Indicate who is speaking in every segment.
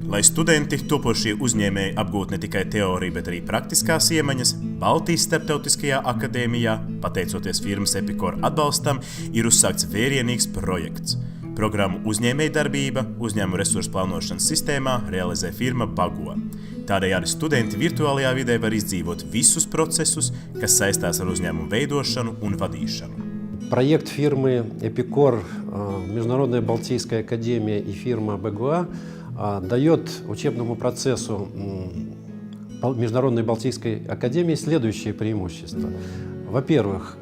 Speaker 1: Lai studenti topošie uzņēmēji apgūtu ne tikai teoriju, bet arī praktiskās iemaņas, Baltijas Starptautiskajā akadēmijā, pateicoties firmas Epicor atbalstam, ir uzsākts vērienīgs projekts. Programmu uzņēmējdarbība uzņēmumu resursu plānošanas sistēmā realizē firma Bago. Tādējādi studenti virtuālajā vidē var izdzīvot visus procesus, kas saistās ar uzņēmumu veidošanu un vadīšanu.
Speaker 2: Проект фирмы Epicor, Международная Балтийская академия и фирма БГА дает учебному процессу Международной Балтийской академии следующие преимущества. Во-первых,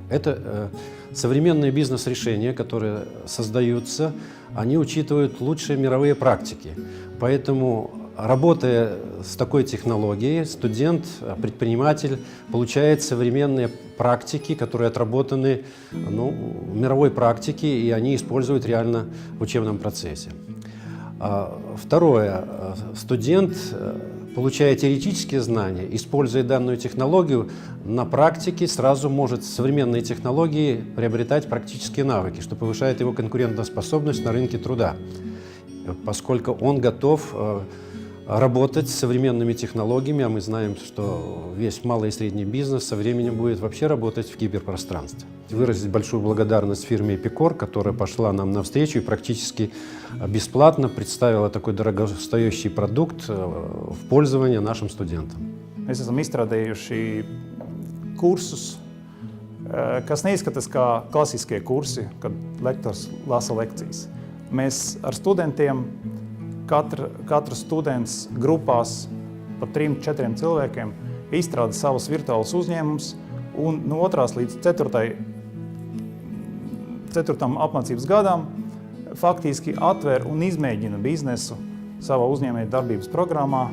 Speaker 2: это современные бизнес-решения, которые создаются, они учитывают лучшие мировые практики. Поэтому, работая с такой технологией, студент, предприниматель получает современные практики, которые отработаны в мировой практике, и они используют реально в учебном процессе. Второе. Студент, получая теоретические знания, используя данную технологию, на практике сразу может современные технологии приобретать практические навыки, что повышает его конкурентоспособность на рынке труда, поскольку он готов работать с современными технологиями, а мы знаем, что весь малый и средний бизнес со временем будет вообще работать в киберпространстве. Выразить большую благодарность фирме Epicor, которая пошла нам навстречу и практически бесплатно представила такой дорогостоящий продукт в пользование нашим студентам.
Speaker 3: Mēs esam izstrādējuši kursus, kas neizskatās kā klasiskie kursi, kad lektors lasa lekcijas. Mēs ar studentiem Katrs students grupās par 3-4 cilvēkiem izstrāda savus virtuālus uzņēmumus un no 2. līdz 4. apmācības gadam faktiski atver un izmēģina biznesu savā uzņēmēja darbības programmā,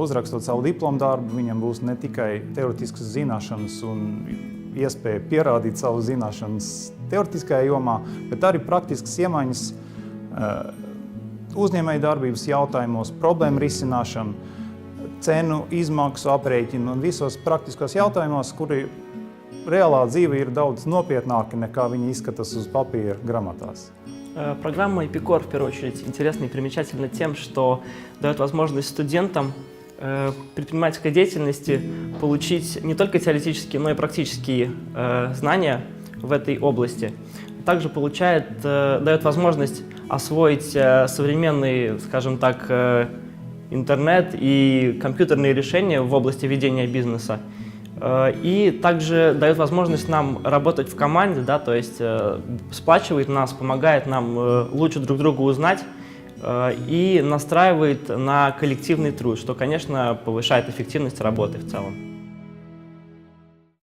Speaker 3: uzrakstot savu diplomu darbu. Viņam būs ne tikai teoretiskas zināšanas un iespēja pierādīt savu zināšanas teoretiskajā jomā, bet arī praktiskas iemaņas uzņēmēja darbības jautājumos, problēmu risināšanu, cenu, izmaksu aprēķinu un visos praktiskos jautājumos, kuri reālā dzīve ir daudz nopietnāki, nekā viņi izskatās uz papīra грамотās.
Speaker 4: Программа Epicor, в первую очередь, интересна и примечательна тем, что дает возможность студентам предпринимательской деятельности получить не только теоретические, но и практические знания в этой области. Также дает возможность освоить современный, скажем так, интернет и компьютерные решения в области ведения бизнеса. И также дает возможность нам работать в команде, да, то есть сплачивает нас, помогает нам лучше друг друга узнать и настраивает на коллективный труд, что, конечно, повышает эффективность работы в целом.